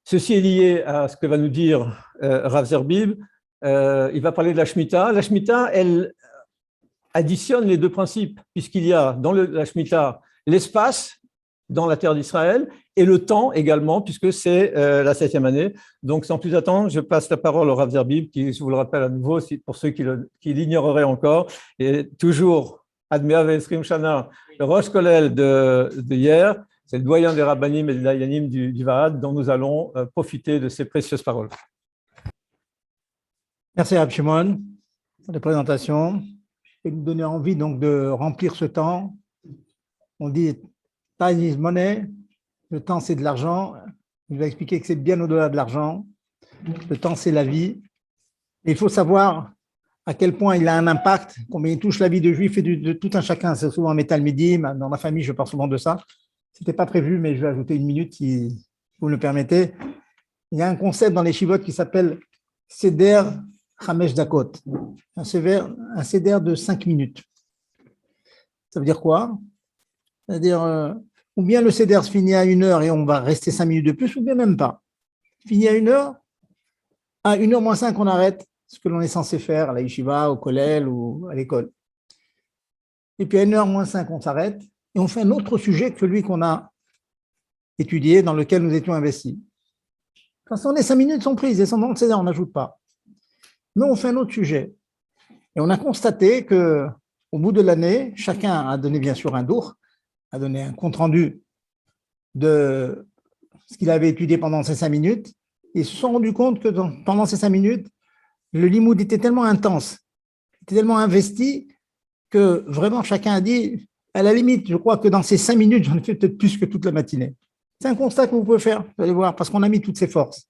Ceci est lié à ce que va nous dire Rav Zerbib. Il va parler de la Shemitah. La Shemitah, elle additionne les deux principes, puisqu'il y a dans la Shemitah l'espace dans la terre d'Israël et le temps également, puisque c'est la 7e année. Donc, sans plus attendre, je passe la parole au Rav Zerbib, qui, je vous le rappelle à nouveau, pour ceux qui l'ignoreraient encore, est toujours Admea Ve'esrim Shana, le Rosh Kolel de hier. C'est le doyen des Rabbanim et des Dayanim du Vaad, dont nous allons profiter de ces précieuses paroles. Merci Rab Shimon pour la présentation et nous donner envie donc de remplir ce temps. On dit time is money, le temps c'est de l'argent. Il va expliquer que c'est bien au-delà de l'argent. Le temps c'est la vie. Et il faut savoir à quel point il a un impact, combien il touche la vie de juif et de tout un chacun. C'est souvent un métal médim. Dans ma famille, je parle souvent de ça. Ce n'était pas prévu, mais je vais ajouter une minute si vous me le permettez. Il y a un concept dans les chivotes qui s'appelle Seder Hamesh Dakot, un Seder de 5 minutes. Ça veut dire quoi? C'est-à-dire, ou bien le Seder se finit à 1 heure et on va rester 5 minutes de plus, ou bien même pas. Fini à 1 heure, à 1 heure moins 5, on arrête ce que l'on est censé faire à la yeshiva, au kollel ou à l'école. Et puis à 1 heure moins 5, on s'arrête et on fait un autre sujet que celui qu'on a étudié, dans lequel nous étions investis. Quand les 5 minutes sont prises et sont dans le Seder, on n'ajoute pas. Mais on fait un autre sujet. Et on a constaté qu'au bout de l'année, chacun a donné bien sûr un dour, a donné un compte-rendu de ce qu'il avait étudié pendant ces 5 minutes. Et ils se sont rendus compte que pendant ces 5 minutes, le limoud était tellement intense, était tellement investi, que vraiment chacun a dit, à la limite, je crois que dans ces 5 minutes, j'en ai fait peut-être plus que toute la matinée. C'est un constat que vous pouvez faire, vous allez voir, parce qu'on a mis toutes ces forces.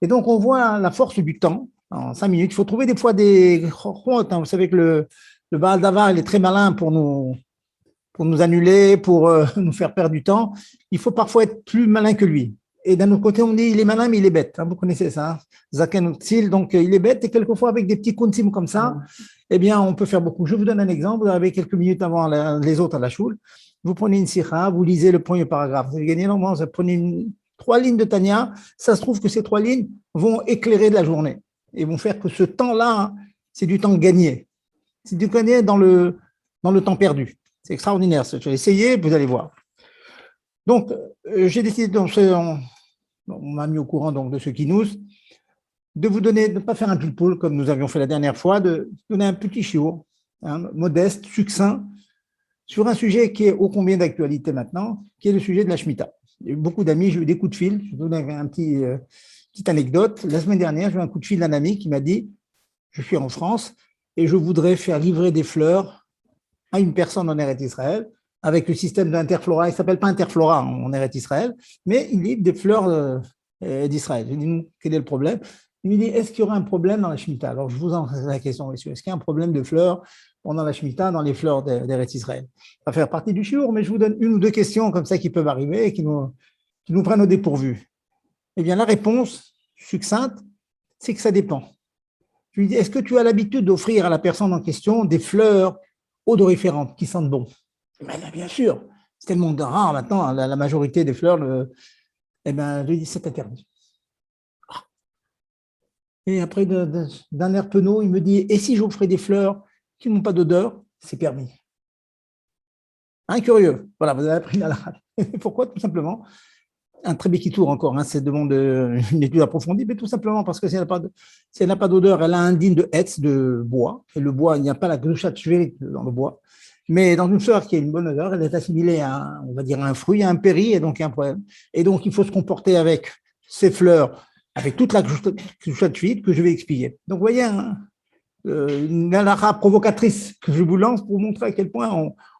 Et donc, on voit la force du temps en 5 minutes. Il faut trouver des fois des chorotes. Vous savez que le Baal Davar, il est très malin pour nous annuler, pour nous faire perdre du temps. Il faut parfois être plus malin que lui. Et d'un autre côté, on dit il est malin, mais il est bête. Vous connaissez ça, hein? Zaken Utzil, donc il est bête. Et quelquefois, avec des petits kuntim comme ça, eh bien, on peut faire beaucoup. Je vous donne un exemple. Vous avez quelques minutes avant les autres à la choule. Vous prenez une sikha, vous lisez le premier paragraphe. Vous avez gagné énormément. Vous prenez 3 lignes de Tanya. Ça se trouve que ces 3 lignes vont éclairer de la journée et vont faire que ce temps-là, c'est du temps gagné. C'est du temps gagné dans le temps perdu. C'est extraordinaire. Je vais essayer, vous allez voir. Donc, j'ai décidé, on m'a mis au courant donc, de ce kinous, de vous donner, de ne pas faire un pile-poule comme nous avions fait la dernière fois, de donner un petit shiur, modeste, succinct, sur un sujet qui est ô combien d'actualité maintenant, qui est le sujet de la Shemitah. Il y a eu beaucoup d'amis, j'ai eu des coups de fil, je vous donne une petite anecdote. La semaine dernière, j'ai eu un coup de fil d'un ami qui m'a dit, je suis en France et je voudrais faire livrer des fleurs à une personne en Eretz Israël avec le système d'Interflora. Il ne s'appelle pas Interflora en Eretz Israël, mais il livre des fleurs d'Israël. Je lui dis, quel est le problème? Il me dit, est-ce qu'il y aura un problème dans la Shemitah? Alors, je vous en pose la question, messieurs. Est-ce qu'il y a un problème de fleurs pendant la Shemitah dans les fleurs d'Eretz Israël? Ça va faire partie du shiur, mais je vous donne 1 ou 2 questions comme ça qui peuvent arriver et qui nous prennent au dépourvu. Eh bien, la réponse succincte, c'est que ça dépend. Je lui dis, est-ce que tu as l'habitude d'offrir à la personne en question des fleurs odoriférantes qui sentent bon? Bien sûr, c'est tellement rare maintenant, la majorité des fleurs, eh bien, je lui dis, c'est interdit. Et après, d'un air penaud, il me dit, et si j'offrais des fleurs qui n'ont pas d'odeur, c'est permis. Curieux. Voilà, vous avez appris la rate. Pourquoi? Tout simplement, un très béquille tour encore, c'est demande une étude approfondie, mais tout simplement parce que si elle n'a pas d'odeur, elle a un digne de hetz, de bois, et le bois, il n'y a pas la gluchat shvérit dans le bois, mais dans une fleur qui a une bonne odeur, elle est assimilée à, on va dire, un fruit, à un péri, et donc il y a un problème. Et donc, il faut se comporter avec ces fleurs, avec toute la gluchat shvérit que je vais expliquer. Donc, vous voyez, une halakha provocatrice que je vous lance pour montrer à quel point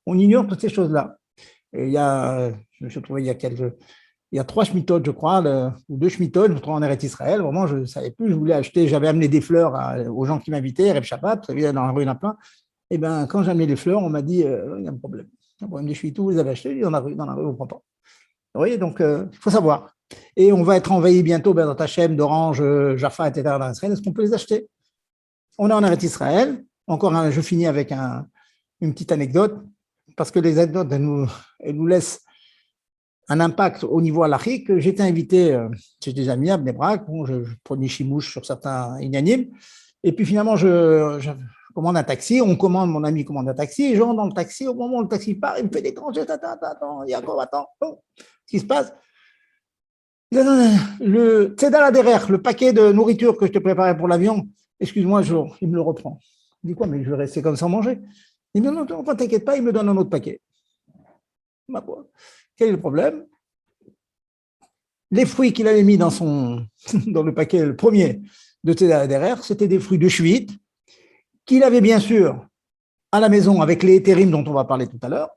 on ignore toutes ces choses-là. Et je me suis trouvé il y a 3 shmitot, je crois, ou 2 shmitot, je trouve en Eretz Israël. Vraiment, je ne savais plus, je voulais acheter, j'avais amené des fleurs aux gens qui m'invitaient, Reb Shabbat, vous savez, dans la rue, il y en a plein. Et bien, quand j'ai amené les fleurs, on m'a dit, il y a un problème. Un problème de shmitou, vous avez acheté, dans la rue, on ne prend pas. Vous voyez, donc, il faut savoir. Et on va être envahi bientôt dans Tachem, d'orange, Jaffa, etc. dans Israël. Est-ce qu'on peut les acheter? On est en Eretz Israël. Encore, je finis avec une petite anecdote, parce que les anecdotes, elles nous laissent un impact au niveau halachique. J'étais invité chez des amis à Bnei Brak, bon, je prenais chimouche sur certains inanimes, et puis finalement, je commande un taxi, mon ami commande un taxi, et je rentre dans le taxi, au moment où le taxi part, il me fait des grands gestes, attends, Yaakov, attends, oh, ce qui se passe? Il dit, le tzedal derrière, le paquet de nourriture que je te préparais pour l'avion, excuse-moi, il me le reprend. Il dit quoi, mais je vais rester comme ça manger? Il dit non, non, t'inquiète pas, il me donne un autre paquet. Quel est le problème? Les fruits qu'il avait mis dans le paquet, le premier de tzedal derrière, c'était des fruits de chuit qu'il avait bien sûr à la maison avec les éthérimes dont on va parler tout à l'heure,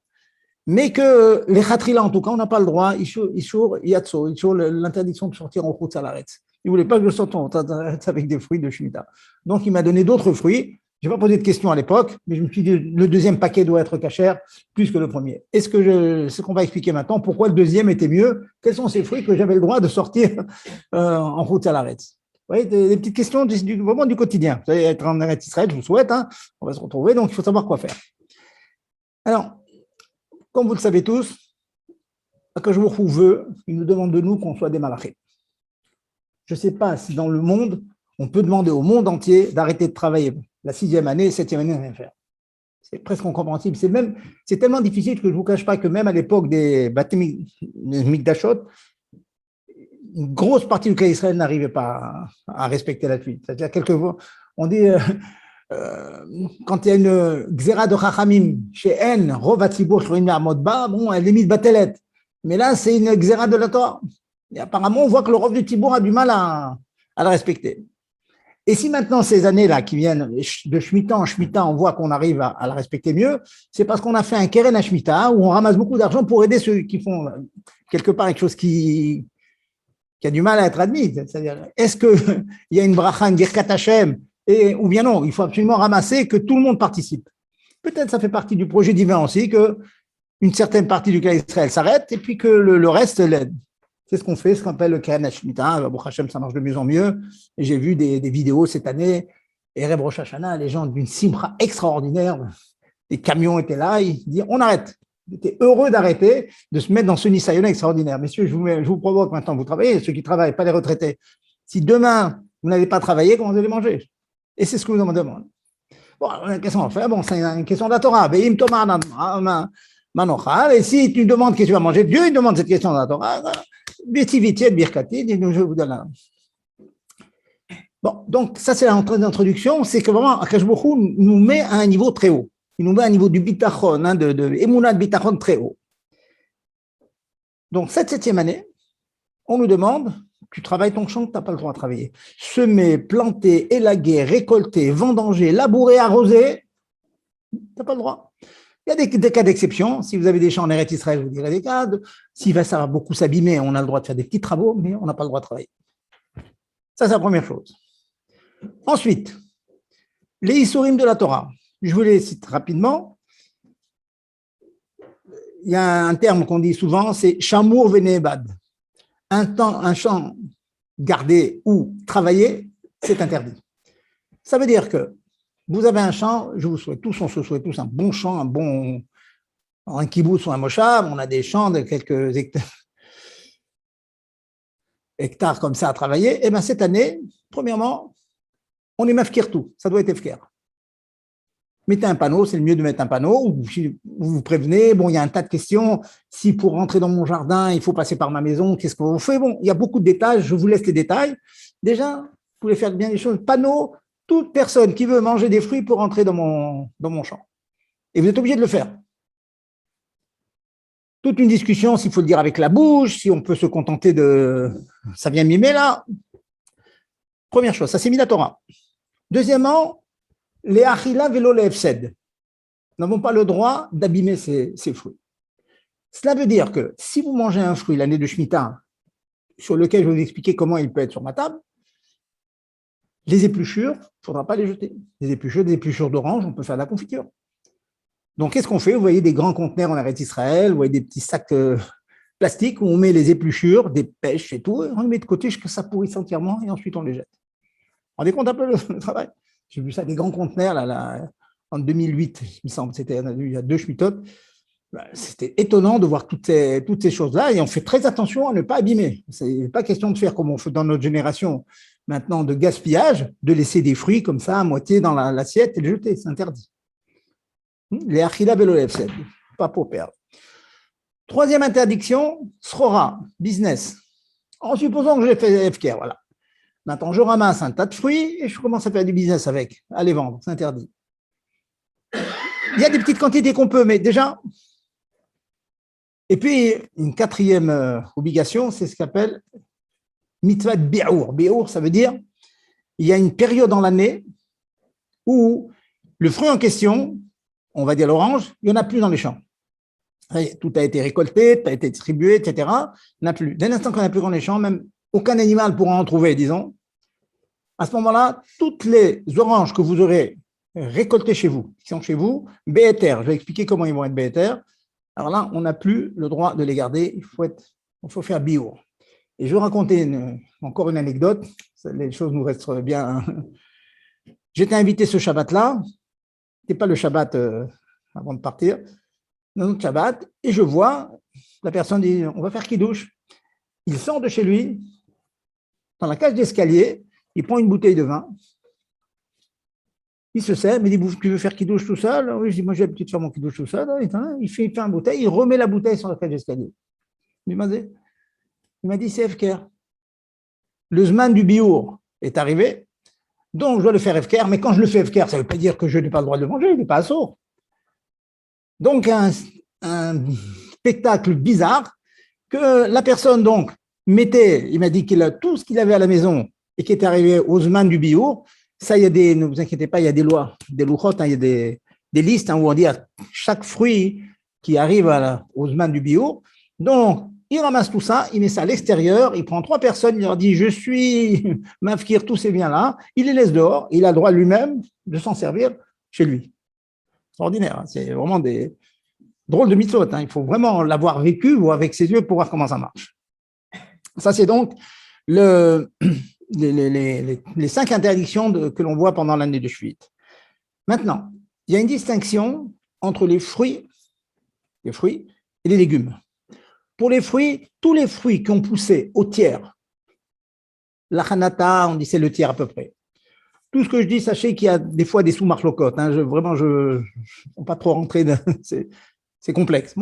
mais que les khatrila, en tout cas, on n'a pas le droit, Ishur Yatso, l'interdiction de sortir en route à l'arrêt. Il ne voulait pas que je sorte en route avec des fruits de Shemitah. Donc, il m'a donné d'autres fruits. Je n'ai pas posé de questions à l'époque, mais je me suis dit le deuxième paquet doit être cachère plus que le premier. C'est ce qu'on va expliquer maintenant, pourquoi le deuxième était mieux, quels sont ces fruits que j'avais le droit de sortir en route à l'arrêt. Vous voyez, des petites questions vraiment du quotidien. Vous allez être en Eretz Israël, je vous souhaite, hein, on va se retrouver, donc il faut savoir quoi faire. Alors, comme vous le savez tous, Akadosh Baruch Hu veut, il nous demande de nous qu'on soit des malachim. Je ne sais pas si dans le monde, on peut demander au monde entier d'arrêter de travailler la 6e année, 7e année, rien faire. C'est presque incompréhensible. C'est tellement difficile que je ne vous cache pas que même à l'époque des Bati Mikdashot, une grosse partie du cas d'Israël n'arrivait pas à respecter la suite. C'est-à-dire, quelquefois, on dit, quand il y a une xéra de Chachamim chez En, Rov Hatzibur Shloim Ya'amod Ba, bon, elle est mise batelet. Mais là, c'est une xéra de la Torah. Et apparemment, on voit que le Rov du Tibour a du mal à la respecter. Et si maintenant, ces années-là qui viennent de Shemitah en Shemitah, on voit qu'on arrive à la respecter mieux, c'est parce qu'on a fait un Keren à Shemitah où on ramasse beaucoup d'argent pour aider ceux qui font quelque part quelque chose qui a du mal à être admis. C'est-à-dire, est-ce qu'il y a une bracha, une birkat Hashem, ou bien non, il faut absolument ramasser que tout le monde participe. Peut-être ça fait partie du projet divin aussi, qu'une certaine partie du cas d'Israël s'arrête et puis que le reste l'aide. C'est ce qu'on fait, ce qu'on appelle le Keren Hashmita. Baruch Hashem, ça marche de mieux en mieux. Et j'ai vu des vidéos cette année, Erev Rosh Hashanah, les gens d'une simra extraordinaire, les camions étaient là, ils disaient on arrête. Ils étaient heureux d'arrêter, de se mettre dans ce Nisayon extraordinaire. Messieurs, je vous provoque maintenant, vous travaillez, ceux qui travaillent, pas les retraités. Si demain, vous n'allez pas travailler, comment vous allez manger? Et c'est ce que vous me demandez. Bon, qu'est-ce qu'on va faire? Bon, c'est une question de la Torah. Et si tu demandes qu'est-ce que tu vas manger, Dieu il demande cette question de la Torah. Je vous donne un. Bon, donc ça c'est l'entrée d'introduction, c'est que vraiment Akadosh Baruch Hu nous met à un niveau très haut. Il nous met à un niveau du bitachon, de émouna de bitachon très haut. Donc cette 7e année, on nous demande, tu travailles ton champ, tu n'as pas le droit de travailler. Semer, planter, élaguer, récolter, vendanger, labourer, arroser, tu n'as pas le droit. Il y a des cas d'exception. Si vous avez des champs en Eretz Israël, je vous dirai des cas. S'il va ça va beaucoup s'abîmer, on a le droit de faire des petits travaux, mais on n'a pas le droit de travailler. Ça, c'est la première chose. Ensuite, les Issourim de la Torah. Je vous les cite rapidement. Il y a un terme qu'on dit souvent, c'est Shamour Venebad. Un champ gardé ou travaillé, c'est interdit. Ça veut dire que vous avez un champ, je vous souhaite tous, on se souhaite tous un bon champ, un kibbutz ou un moshav, on a des champs de quelques hectares comme ça à travailler. Et bien cette année, premièrement, on est mafkir tout, ça doit être efker. Mettez un panneau, c'est le mieux de mettre un panneau, ou vous prévenez, bon, il y a un tas de questions, si pour rentrer dans mon jardin, il faut passer par ma maison, qu'est-ce que vous faites? Bon, il y a beaucoup de détails, je vous laisse les détails. Déjà, vous pouvez faire bien les choses. Panneau, toute personne qui veut manger des fruits peut rentrer dans mon champ. Et vous êtes obligé de le faire. Toute une discussion, s'il faut le dire avec la bouche, si on peut se contenter de… Ça vient mimer là. Première chose, ça c'est mis la Torah. Deuxièmement, les achila velo le hefsed. Nous n'avons pas le droit d'abîmer ces fruits. Cela veut dire que si vous mangez un fruit l'année de Shemitah, sur lequel je vais vous expliquer comment il peut être sur ma table, les épluchures, il ne faudra pas les jeter. Des épluchures d'orange, on peut faire de la confiture. Donc, qu'est-ce qu'on fait? Vous voyez des grands conteneurs en Eretz Israël, vous voyez des petits sacs plastiques où on met les épluchures, des pêches et tout, et on les met de côté jusqu'à ce que ça pourrisse entièrement et ensuite on les jette. Vous rendez compte un peu le travail? J'ai vu ça, des grands conteneurs là, en 2008, il me semble, c'était il y a 2 Shmitot. C'était étonnant de voir toutes ces choses-là et on fait très attention à ne pas abîmer. Ce n'est pas question de faire comme on fait dans notre génération maintenant de gaspillage, de laisser des fruits comme ça à moitié dans l'assiette et les jeter, c'est interdit. Les achila velo hefsed, pas pour perdre. Troisième interdiction, srora, business. En supposant que j'ai fait FKR, voilà. Maintenant, je ramasse un tas de fruits et je commence à faire du business avec, à les vendre, c'est interdit. Il y a des petites quantités qu'on peut, mais déjà. Et puis, une quatrième obligation, c'est ce qu'on appelle mitzvah de bi'our. Bi'our, ça veut dire il y a une période dans l'année où le fruit en question, on va dire l'orange, il n'y en a plus dans les champs. Tout a été récolté, tout a été distribué, etc. Il n'y en a plus. Dès l'instant qu'on n'a plus dans les champs, même aucun animal pourra en trouver, disons. À ce moment-là, toutes les oranges que vous aurez récoltées chez vous, qui sont chez vous, BETR, je vais expliquer comment ils vont être BETR. Alors là, on n'a plus le droit de les garder, il faut faire bio. Et je vais raconter encore une anecdote, les choses nous restent bien. J'étais invité ce Shabbat-là, ce n'était pas le Shabbat avant de partir, dans notre Shabbat, et je vois, la personne dit, on va faire Kiddush. Il sort de chez lui, dans la cage d'escalier, il prend une bouteille de vin, il se sert, il dit, tu veux faire Kiddush tout seul? Oui, je dis, moi j'ai l'habitude de faire mon Kiddush tout seul. Il fait une bouteille, il remet la bouteille sur la cage d'escalier. Il m'a dit, c'est FKR. Le Zman du Biour est arrivé, donc je dois le faire FKR, mais quand je le fais FKR, ça ne veut pas dire que je n'ai pas le droit de le manger, il n'est pas assourd. Donc, un spectacle bizarre que la personne, donc, mettait, il m'a dit qu'il a tout ce qu'il avait à la maison et qui est arrivé au Zman du Biour. Ça, ne vous inquiétez pas, il y a des lois, des louchot, il y a des listes où on dit à chaque fruit qui arrive au Zman du Biour. Donc, il ramasse tout ça, il met ça à l'extérieur, il prend 3 personnes, il leur dit « Je suis mafkir, tous ces biens-là », il les laisse dehors, il a le droit lui-même de s'en servir chez lui. C'est ordinaire, hein, c'est vraiment des drôles de mitzvot, hein, il faut vraiment l'avoir vécu ou avec ses yeux pour voir comment ça marche. Ça, c'est donc les 5 interdictions que l'on voit pendant l'année de Shvit. Maintenant, il y a une distinction entre les fruits et les légumes. Pour les fruits, tous les fruits qui ont poussé au tiers, la hanata, on dit c'est le tiers à peu près. Tout ce que je dis, sachez qu'il y a des fois des sous-marlocotes. Hein, je ne vais pas trop rentrer, c'est complexe.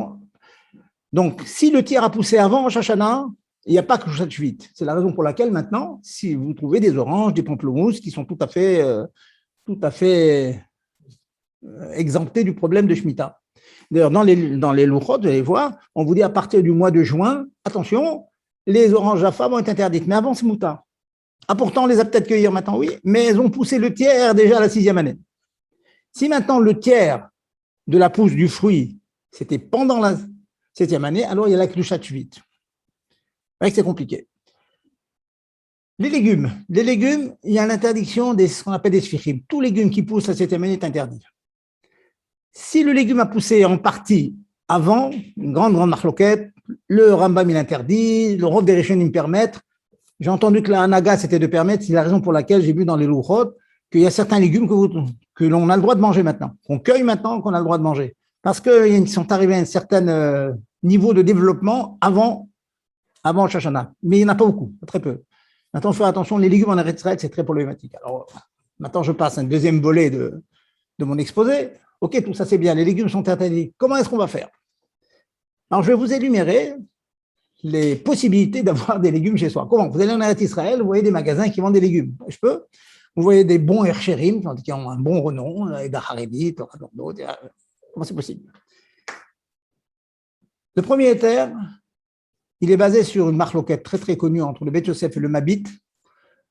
Donc, si le tiers a poussé avant Rosh Hashanah, il n'y a pas que Shvat Shvit. C'est la raison pour laquelle maintenant, si vous trouvez des oranges, des pamplemousses qui sont tout à fait exemptés du problème de Shemitah. D'ailleurs, dans les louchot, vous allez voir, on vous dit à partir du mois de juin, attention, les oranges Jaffa vont être interdites. Mais avant, c'est Mouta. Ah, pourtant, on les a peut-être cueillir maintenant, oui, mais elles ont poussé le tiers déjà à la 6e année. Si maintenant le tiers de la pousse du fruit, c'était pendant la 7e année, alors il y a la Klushat Shvit. C'est compliqué. Les légumes, il y a l'interdiction de ce qu'on appelle des sfichim. Tout légume qui pousse à la 7e année est interdit. Si le légume a poussé en partie avant, une grande marloquette, le Rambam il interdit, le Rav des Rishonim me permettent. J'ai entendu que la Hanaga c'était de permettre, c'est la raison pour laquelle j'ai vu dans les louchot qu'il y a certains légumes que l'on a le droit de manger maintenant, qu'on cueille maintenant, qu'on a le droit de manger. Parce qu'ils sont arrivés à un certain niveau de développement avant Shashana. Mais il n'y en a pas beaucoup, très peu. Maintenant, il faut faire attention, les légumes en Eretz Israël, c'est très problématique. Alors, maintenant, je passe à un deuxième volet de mon exposé. Ok, tout ça c'est bien, les légumes sont interdits. Comment est-ce qu'on va faire? Alors, je vais vous énumérer les possibilités d'avoir des légumes chez soi. Comment? Vous allez en Eretz Israël, vous voyez des magasins qui vendent des légumes. Je peux? Vous voyez des bons Hercherim qui ont un bon renom, des Haredit, d'autres. Comment c'est possible? Le premier éther, il est basé sur une marloquette très très connue entre le Beit Yosef et le Mabit.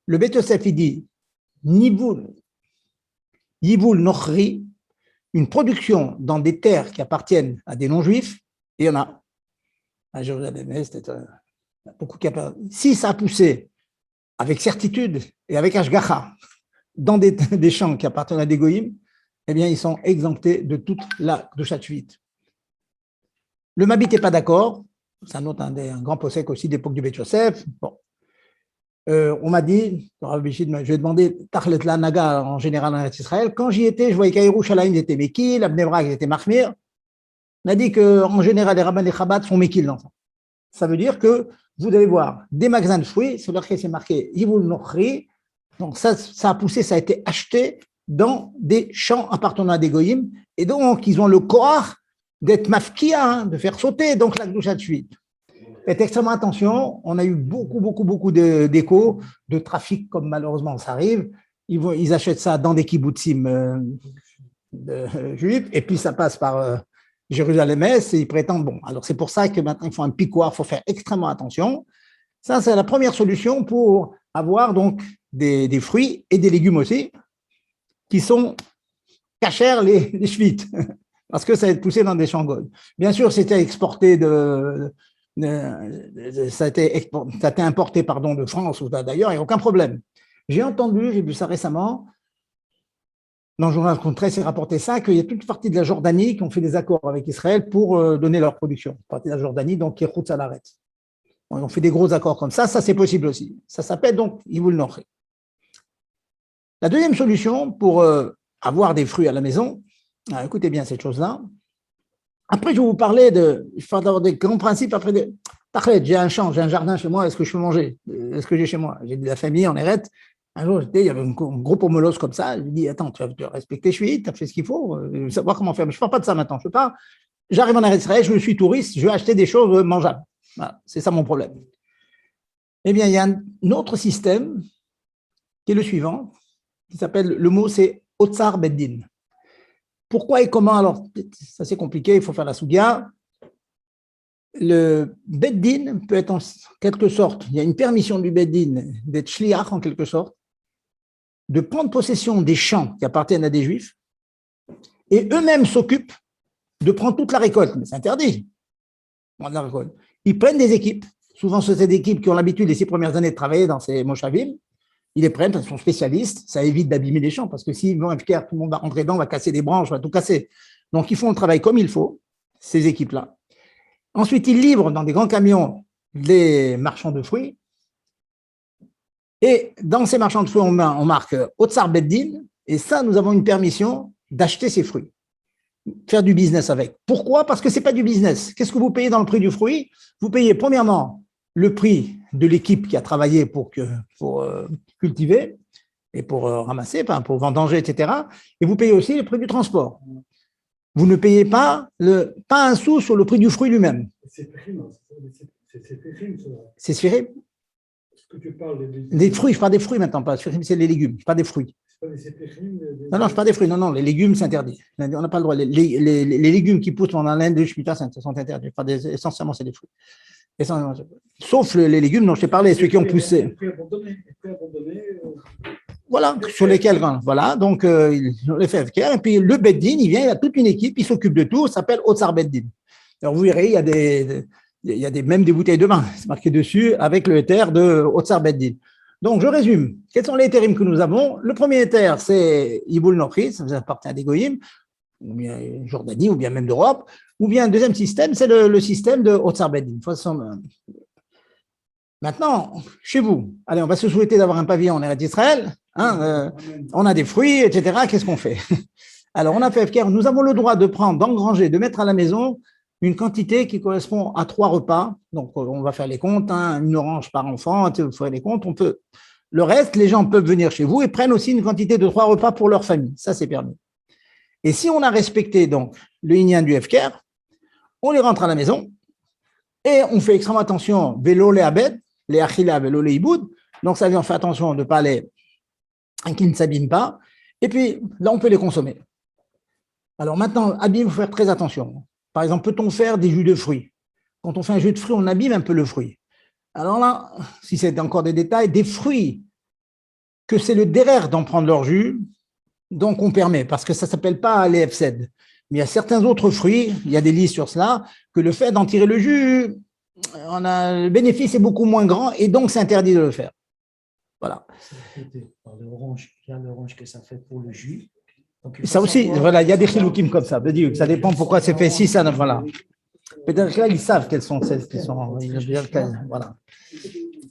Le Beit Yosef, il dit Yibul Nochri, une production dans des terres qui appartiennent à des non-juifs, et il y en a. À Jérusalem, c'était beaucoup qui a. Si ça a poussé avec certitude et avec Ashgacha dans des champs qui appartiennent à des goïms, eh bien, ils sont exemptés de toute la Kedushat Shvit. Le Mabit n'est pas d'accord. C'est un grand possèque aussi d'époque du Beit Yosef. Bon. On m'a dit, je vais demander Tachlet la Naga en général en Israël. Quand j'y étais, je voyais qu'à Yerushalayim, ils étaient Meki, la Bnei Brak, ils étaient Mahmir. on a dit qu'en général, les rabbins et Chabad sont méquilles dans ça. Ça veut dire que vous allez voir des magasins de fruits sur lesquels c'est marqué Yivul Nochri. Donc ça a poussé, ça a été acheté dans des champs appartenant à des goyim. Et donc, ils ont le corps d'être mafkia, de faire sauter donc la Gdusha de suite. Faites extrêmement attention. On a eu beaucoup d'échos de trafic, comme malheureusement ça arrive. Ils achètent ça dans des kibbutzim juifs, et puis ça passe par Jérusalem-Est, et ils prétendent, bon, alors c'est pour ça que maintenant ils font un piquoir, il faut faire extrêmement attention. Ça, c'est la première solution pour avoir donc des fruits et des légumes aussi, qui sont cachers les shvit, parce que ça va être poussé dans des champs goy. Bien sûr, c'était exporté ça a été importé de France ou d'ailleurs, il n'y a aucun problème. J'ai vu ça récemment, dans le journal Contré, c'est rapporté ça, qu'il y a toute partie de la Jordanie qui ont fait des accords avec Israël pour donner leur production. Partie de la Jordanie, donc qui est route à l'arrêt. On fait des gros accords comme ça c'est possible aussi. Ça s'appelle donc Yivul Nochri. La deuxième solution pour avoir des fruits à la maison, écoutez bien cette chose-là. Après, je vais vous parler d'avoir des grands principes. Après, j'ai un champ, j'ai un jardin chez moi, est-ce que je peux manger? Est-ce que j'ai chez moi? J'ai de la famille en Érette. Un jour, il y avait un gros pomelos comme ça. Je lui dis, attends, tu vas respecter Shvit, tu as fait ce qu'il faut, savoir comment faire. Mais je ne parle pas de ça maintenant. J'arrive en Eretz Israël, je suis touriste, je vais acheter des choses mangeables. Voilà, c'est ça mon problème. Eh bien, il y a un autre système qui est le suivant, qui s'appelle, le mot c'est Otsar Beddin. Pourquoi et comment? Alors, ça c'est compliqué, il faut faire la sougia. Le Beddin peut être en quelque sorte, il y a une permission du Beddin d'être shliach en quelque sorte, de prendre possession des champs qui appartiennent à des juifs, et eux-mêmes s'occupent de prendre toute la récolte. Mais c'est interdit. La récolte. Ils prennent des équipes, souvent ce sont des équipes qui ont l'habitude les 6 premières années de travailler dans ces moshavim, ils les prennent parce qu'ils sont spécialistes, ça évite d'abîmer les champs, parce que s'ils vont FKR, tout le monde va rentrer dedans, va casser des branches, va tout casser. Donc ils font le travail comme il faut, ces équipes-là. Ensuite, ils livrent dans des grands camions les marchands de fruits, et dans ces marchands de fruits, on marque Otsar Beddin, et ça, nous avons une permission d'acheter ces fruits, faire du business avec. Pourquoi? Parce que ce n'est pas du business. Qu'est-ce que vous payez dans le prix du fruit? Vous payez premièrement le prix de l'équipe qui a travaillé pour cultiver et pour ramasser, pour vendanger, etc. Et vous payez aussi le prix du transport. Vous ne payez pas un sou sur le prix du fruit lui-même. C'est sphérique. Est-ce que tu parles des fruits, je parle des fruits maintenant, pas c'est les légumes, pas des fruits. Non, je parle des fruits. Non, les légumes, c'est interdit. On n'a pas le droit. Les légumes qui poussent pendant l'Inde de Shemitah sont interdits. Essentiellement, c'est des fruits. Sauf les légumes dont je t'ai parlé, ceux qui ont poussé. Voilà, sur lesquels, voilà, donc on les fait FKR, et puis le Beddin, il vient, il a toute une équipe, il s'occupe de tout, ça s'appelle Otsar Beddin. Alors vous verrez, il y a même des bouteilles de vin, c'est marqué dessus, avec le éther de Otsar Beddin. Donc je résume, quels sont les éthérims que nous avons? Le premier éther, c'est Yivul Nochri, ça appartient à des goyim, ou bien Jordanie, ou bien même d'Europe, ou bien un deuxième système, c'est le système de Otsar Beddin. Maintenant, chez vous, allez, on va se souhaiter d'avoir un pavillon en Eretz Israël, on a des fruits, etc. Qu'est-ce qu'on fait? Alors, on a fait FKR, nous avons le droit de prendre, d'engranger, de mettre à la maison une quantité qui correspond à 3 repas. Donc, on va faire les comptes, une orange par enfant, vous ferez les comptes, on peut. Le reste, les gens peuvent venir chez vous et prennent aussi une quantité de 3 repas pour leur famille. Ça, c'est permis. Et si on a respecté donc le inyan du FKR, on les rentre à la maison et on fait extrêmement attention, vélo les abed, les achila, vélo les iboud. Donc, ça veut dire on fait attention de ne pas qu'ils ne s'abîment pas. Et puis, là, on peut les consommer. Alors maintenant, abîme, il faut faire très attention. Par exemple, peut-on faire des jus de fruits? Quand on fait un jus de fruits, on abîme un peu le fruit. Alors là, si c'est encore des détails, des fruits, que c'est le derer d'en prendre leur jus, donc on permet, parce que ça ne s'appelle pas les FSED. Mais il y a certains autres fruits, il y a des listes sur cela, que le fait d'en tirer le jus, le bénéfice est beaucoup moins grand et donc c'est interdit de le faire. Voilà. Par l'orange, il y a l'orange que ça fait pour le jus. Donc, ça aussi, voilà, il y a des chiloukim comme ça. Ça dépend pourquoi c'est fait 6 à 9, voilà. Peut-être que là, ils savent quelles sont celles qui sont. Voilà.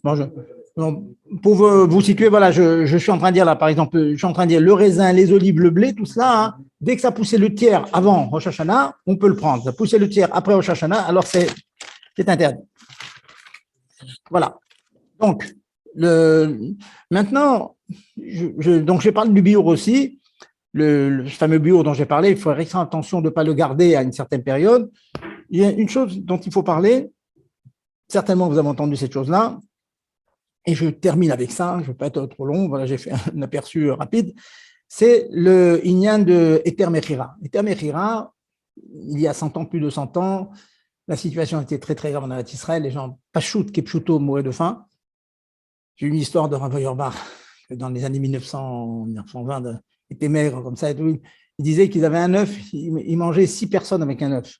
Bon, Donc, pour vous situer, voilà, je suis en train de dire là, par exemple, je suis en train de dire le raisin, les olives, le blé, tout cela, hein, dès que ça poussait le tiers avant Rosh Hashanah, on peut le prendre. Ça poussait le tiers après Rosh Hashanah, alors c'est interdit. Voilà. Donc, maintenant, donc je parle du biour aussi, le fameux biour dont j'ai parlé, il faut faire extrêmement attention de ne pas le garder à une certaine période. Il y a une chose dont il faut parler, certainement vous avez entendu cette chose-là, et je termine avec ça, je ne vais pas être trop long, voilà, j'ai fait un aperçu rapide, c'est le Inyan de Eter Mechira. Eter Mechira, il y a 100 ans, plus de 100 ans, la situation était très très grave en Israël, les gens, Pachout, Kepchuto, mouraient de faim. J'ai une histoire de Rav Auerbach, dans les années 1900, 1920, il était maigre comme ça et tout. Il disait qu'ils avaient un œuf, ils mangeaient 6 personnes avec un œuf.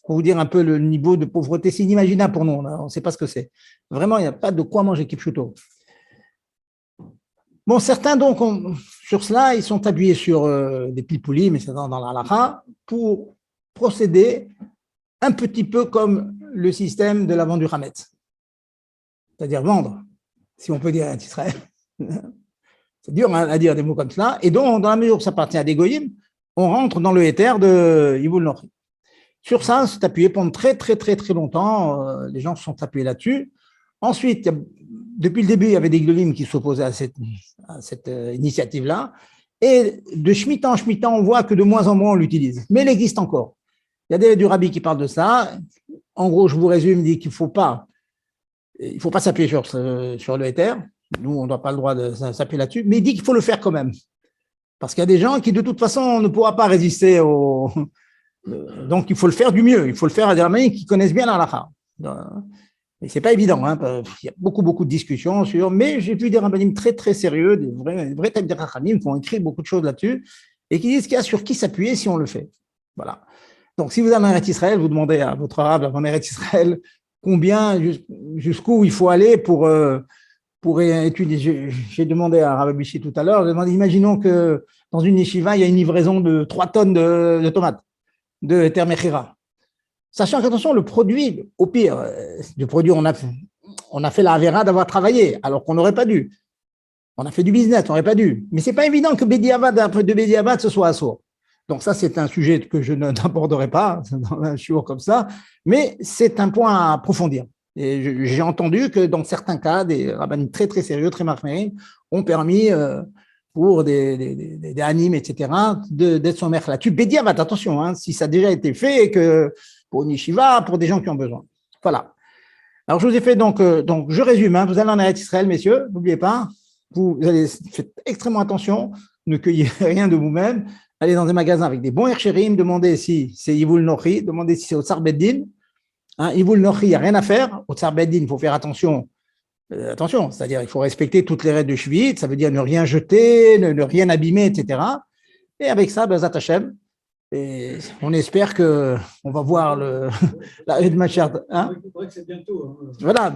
Pour vous dire un peu le niveau de pauvreté, c'est inimaginable pour nous, on ne sait pas ce que c'est. Vraiment, il n'y a pas de quoi manger kipchuto. Bon, certains, donc, sur cela, ils sont appuyés sur des pilpoulis, mais c'est dans la halakha, pour procéder un petit peu comme le système de la vente du Hametz. C'est-à-dire vendre, si on peut dire à Israël. C'est dur à dire des mots comme cela. Et donc, dans la mesure où ça appartient à des goyim, on rentre dans le éther de Yibul Nochi. Sur ça, c'est appuyé pendant très, très, très, très longtemps. Les gens se sont appuyés là-dessus. Ensuite, depuis le début, il y avait des goyim qui s'opposaient à cette initiative-là. Et de Shemitah en Shemitah, on voit que de moins en moins on l'utilise. Mais il existe encore. Il y a du rabbi qui parle de ça. En gros, je vous résume, il dit qu'il ne faut pas s'appuyer sur le éther. Nous, on n'a pas le droit de s'appuyer là-dessus, mais il dit qu'il faut le faire quand même. Parce qu'il y a des gens qui, de toute façon, ne pourront pas résister au. Donc, il faut le faire du mieux. Il faut le faire à des rabbins qui connaissent bien la halakha. Et ce n'est pas évident. Hein. Il y a beaucoup, beaucoup de discussions sur. Mais j'ai vu des rabbins très, très sérieux, des vrais types de rabbins qui ont écrit beaucoup de choses là-dessus et qui disent qu'il y a sur qui s'appuyer si on le fait. Voilà. Donc, si vous avez un Eretz Israël, vous demandez à votre arabe, avant Eretz Israël, combien, jusqu'où il faut aller pour étudier. J'ai demandé à Rabbi Bichi tout à l'heure, imaginons que dans une yeshiva, il y a une livraison de 3 tonnes de tomates, de Eter Mechira. Sachant qu'attention, le produit, au pire, du produit, on a fait la avéra d'avoir travaillé, alors qu'on n'aurait pas dû. On a fait du business, on n'aurait pas dû. Mais ce n'est pas évident que de Bediavad, ce soit assourd. Donc ça, c'est un sujet que je n'aborderai pas dans un shiur comme ça, mais c'est un point à approfondir. Et j'ai entendu que dans certains cas, des rabbins très très sérieux, très marqués, ont permis pour des animes, etc., d'être sommaires là-dessus. Bediavad, attention, hein, si ça a déjà été fait, et que pour une yeshiva, pour des gens qui ont besoin. Voilà. Alors je vous ai fait donc je résume, hein, vous allez en Eretz Israël, messieurs, n'oubliez pas, vous allez faire extrêmement attention, ne cueillez rien de vous-même, allez dans un magasin avec des bons herchérim, demandez si c'est Yibul Nochi, demandez si c'est au Tsar Beddin. Yibul Nochi, il n'y a rien à faire. Au Tsar Beddin, il faut faire attention, c'est-à-dire il faut respecter toutes les règles de Shvit, ça veut dire ne rien jeter, ne rien abîmer, etc. Et avec ça, Bezat Hashem, et on espère qu'on va voir la Eid Machar. Hein? C'est bientôt. Voilà,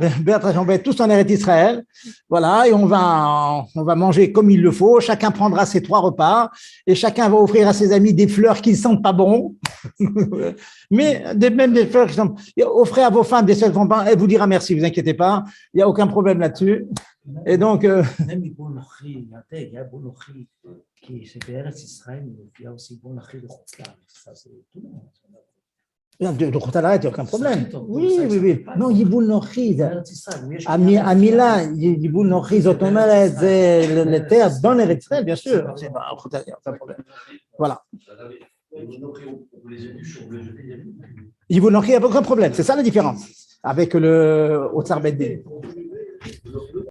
on va être tous en Eretz Israël. Voilà, et on va manger comme il le faut. Chacun prendra ses 3 repas et chacun va offrir à ses amis des fleurs qui ne sentent pas bon. Mais même des fleurs qui sentent. Offrez à vos femmes des fleurs qui ne sentent pas. Elle vous dira merci, vous inquiétez pas. Il n'y a aucun problème là-dessus. Et donc. Même il y a Bonochi qui c'est Eretz Israël, il y a aussi Bonochi de Chutzlar. Ça, c'est tout le monde. De Chutalaret, il n'y a aucun problème. Oui. Non, Yibul Nochi. Amila, Yibul Nochi, Zotomaret, c'est le terre dans l'Eretz Israël, bien sûr. C'est pas un problème. Voilà. Yibul Nochi, il n'y a aucun problème. C'est ça la différence avec le Otsar Beddin.